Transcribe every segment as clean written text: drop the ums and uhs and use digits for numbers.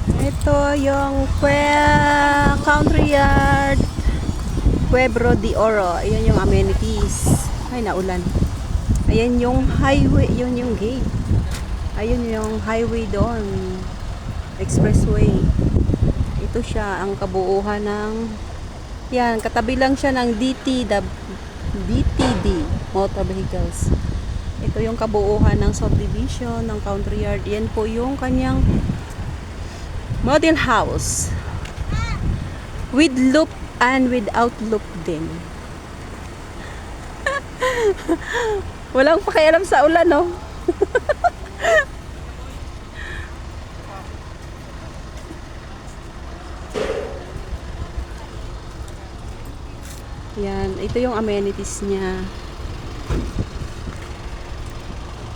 Ito yung Country Yard Pueblo de Oro. Ayan yung amenities. Ay, naulan. Ayan yung highway. Yun yung gate. Ayun yung highway doon. Expressway. Ito siya ang kabuuhan ng yan. Katabi lang siya ng DTD Motor Vehicles. Ito yung kabuuhan ng subdivision ng Country Yard. Yan po yung kanyang model house. With loop and without loop din. Walang pakialam sa ulan, no? Yan, ito yung amenities niya.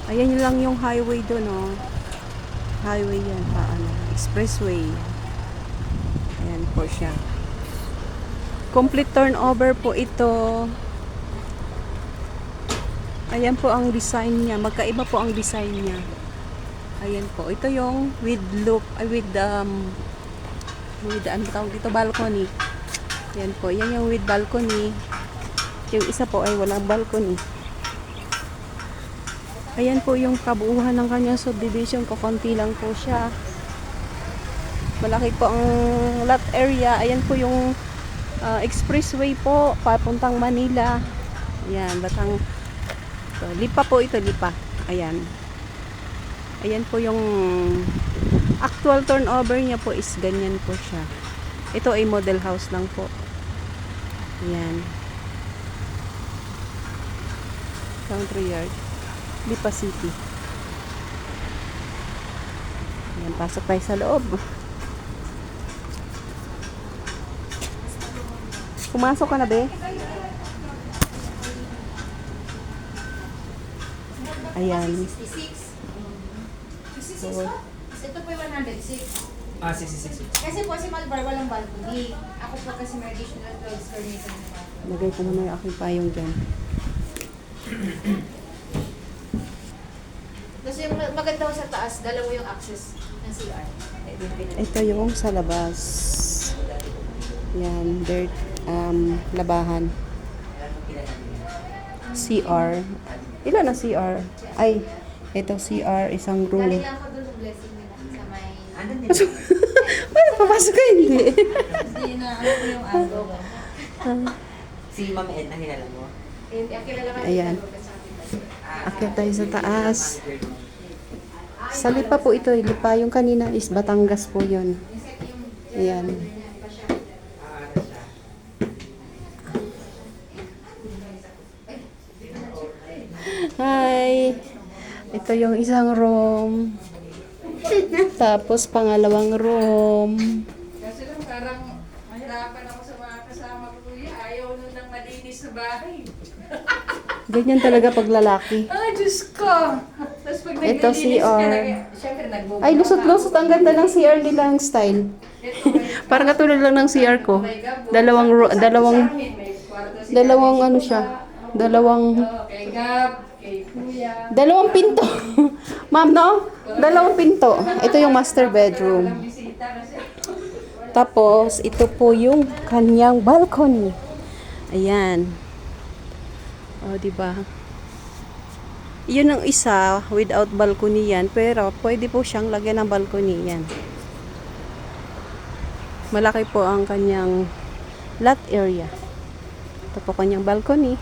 Ayan yun lang yung highway doon, oh. Highway yan, paano? Expressway. Ayan po siya. Complete turnover po ito. Ayan po ang design niya. Magkaiba po ang design niya. Ayan po. Ito yung with loop, with ano tawag dito, balcony. Ayan po. Yan yung with balcony. Yung isa po ay walang balcony. Ayan po yung kabuuhan ng kanyang subdivision. Kukunti lang po siya. Malaki po ang lot area. Ayan po yung expressway po papuntang Manila. Ayan, batang lipa po ito, lipa. Ayan. Ayan po yung actual turnover niya po is ganyan po siya. Ito ay model house lang po. Ayan. Country Yard. Lipa City. Ayan, pasok tayo sa loob. Pumasok ka na, be? Ayan. 66. 66 po? Ito po yung 106. 66. Kasi po si Malbar walang balcony. Ako po kasi may additional 12 square meter na ba. Lagay ko muna yung aking payong dyan. Kasi yung maganda ko sa taas, dalawa yung access ng CR. Ito yung sa labas. Yan, dirt, labahan. CR. Ilan na CR? Ay, ito CR, isang room. Galing lang ako doon sa blessing nila sa may... Paano papasok ka? Hindi. Hindi na ano ko yung ano. Si Ma'am Edna, kilala mo? Kilala ka Ayan. Akyat tayo sa taas. Sa lipa po ito. Lipa yung kanina is Batangas po yun. Ayan. Hi! Ito yung isang room. Tapos pangalawang room. Kasi lang parang mahirapan ako sa mga kasama ko, kuya. Ayaw nun ng malinis sa bahay. Ganyan talaga pag lalaki. Ay, Diyos ko! Tapos pag Ito, naglilinis CR. syempre nagbubuka Ay, lusot-lusot. Ang ganda ng CR nilang style. Parang katulad lang ng CR ko. Dalawang ano siya. Kay Gab, kay Kuya. Dalawang pinto. Ma'am, no? Dalawang pinto. Ito yung master bedroom. Bisita kasi. Tapos, ito po yung kanyang balcony. Ayan. O, diba? Yun ang isa, without balcony yan. Pero, pwede po siyang lagyan ng balcony yan. Malaki po ang kanyang lot area. Ito po kanyang balcony.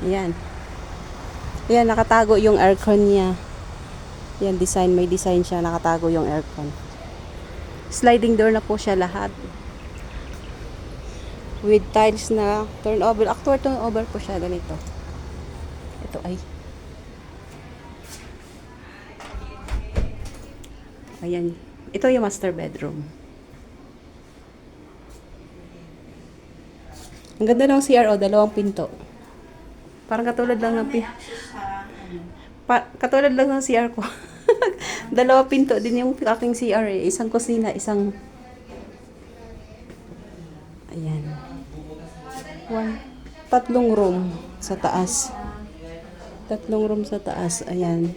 Ayan. Ayan, nakatago yung aircon niya. Yan, design. May design siya. Nakatago yung aircon. Sliding door na po siya lahat. With tiles na turnover. Actual turnover po siya. Ganito. Ito ay. Ayan. Ito yung master bedroom. Ang ganda ng CR, dalawang pinto. Parang katulad lang ng katulad lang ng CR ko. Dalawa pinto din yung aking CR eh. Isang kusina, isang... Ayan. Tatlong room sa taas. Tatlong room sa taas. Ayan.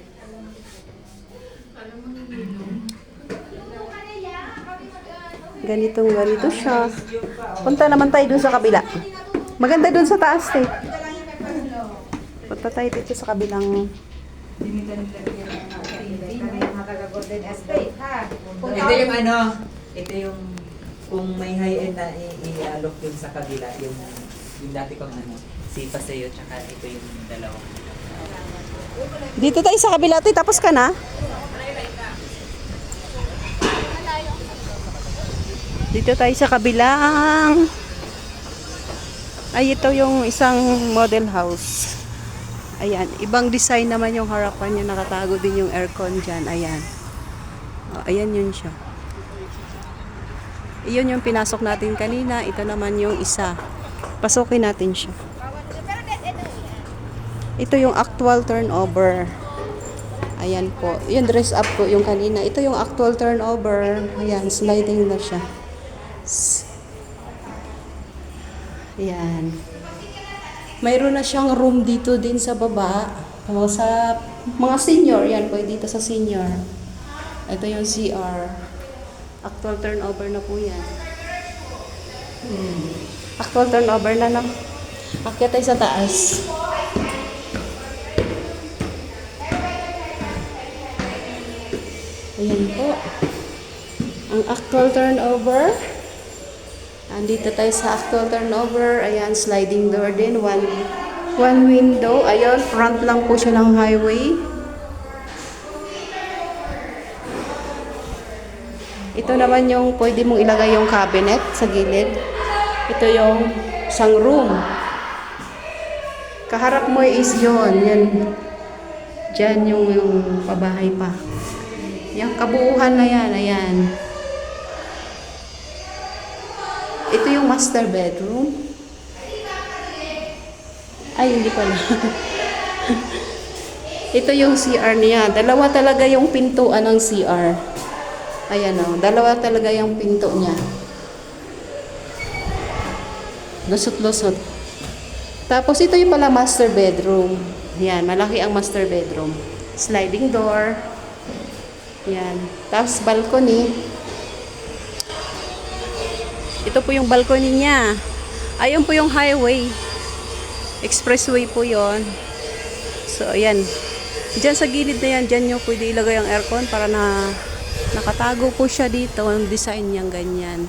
Ganito siya. Punta naman tayo dun sa kabila. Maganda dun sa taas eh. Punta tayo dito sa kabilang. Golden Estate, ha? Ito yung ano, ito yung kung may high-end na i-alok yun sa kabila, yung dati kong ano, sipa sa'yo, tsaka ito yung dalawang. Dito tayo sa kabila. Ate, tapos ka na? Dito tayo sa kabilang. Ay, ito yung isang model house. Ayan, ibang design naman yung harapan niya. Nakatago din yung aircon dyan. Ayan. O, ayan yun siya. Iyon yung pinasok natin kanina. Ito naman yung isa. Pasukin natin siya. Ito yung actual turnover. Ayan po. Yung dress up po yung kanina. Ito yung actual turnover. Ayan, sliding na siya. Ayan. Mayroon na siyang room dito din sa baba. O, sa mga senior. Yan po, dito sa senior. Ito yung CR. Actual turnover na po yan. Actual turnover na lang. Akyat tayo sa taas. Ayan po. Ang actual turnover. Andito tayo sa actual turnover. Ayan, sliding door din. One window. Ayan, front lang po siya ng highway. Ito naman yung pwede mong ilagay yung cabinet sa gilid. Ito yung isang room. Kaharap mo is yun. Yan. Diyan yung pabahay pa. Yung kabuuhan na yan. Ayan. Ito yung master bedroom. Ay, hindi pala. Ito yung CR niya. Dalawa talaga yung pintuan ng CR. Ayan o. Dalawa talaga yung pinto niya. Lusot-lusot. Tapos ito yung pala master bedroom. Ayan. Malaki ang master bedroom. Sliding door. Ayan. Tapos balcony. Ito po yung balcony niya. Ayun po yung highway. Expressway po yon. So, ayan. Diyan sa gilid na yan, dyan nyo pwede ilagay ang aircon para na nakatago po siya dito. Ang design niyang ganyan.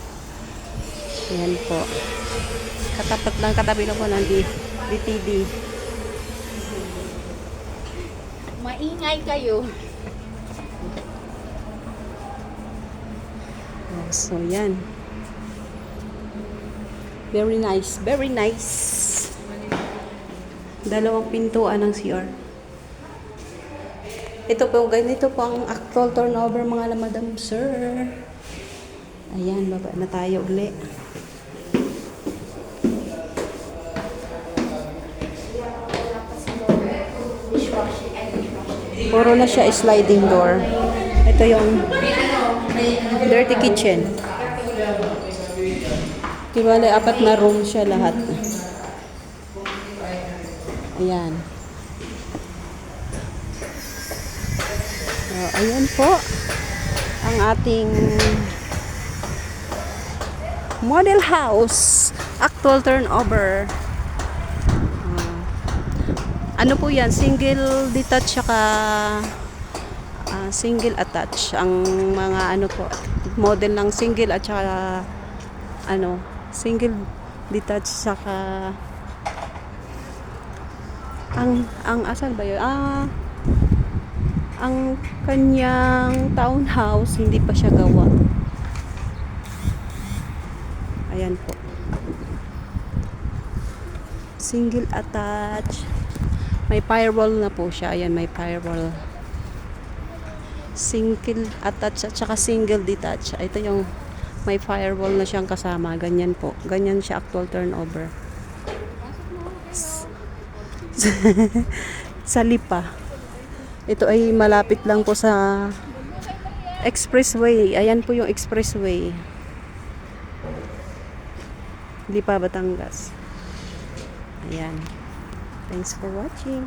Ayan po. Katapat lang, katabi na po ng DTD. Maingay kayo. So, yan. Very nice. Very nice. Dalawang pintuan ng CR. Ito po, ganito po ang actual turnover mga madam sir. Ayan, baba na tayo uli. Puro na siya sliding door. Ito yung dirty kitchen. Diba, apat na room siya lahat. Ayan. So, ayan po ang ating model house. Actual turnover. Ano po yan? Single detached saka single attached. Ang mga ano po, model ng single at saka ano, single detached saka ang asal ba yun? Ang kanyang townhouse hindi pa siya gawa. Ayan po. Single attached. May firewall na po siya. Ayan, may firewall. Single attached at saka single detached. Ito yung may firewall na siyang kasama. Ganyan po. Ganyan siya actual turnover. Sa Lipa. Ito ay malapit lang po sa expressway. Ayan po yung expressway. Lipa, Batangas. Ayan. Thanks for watching.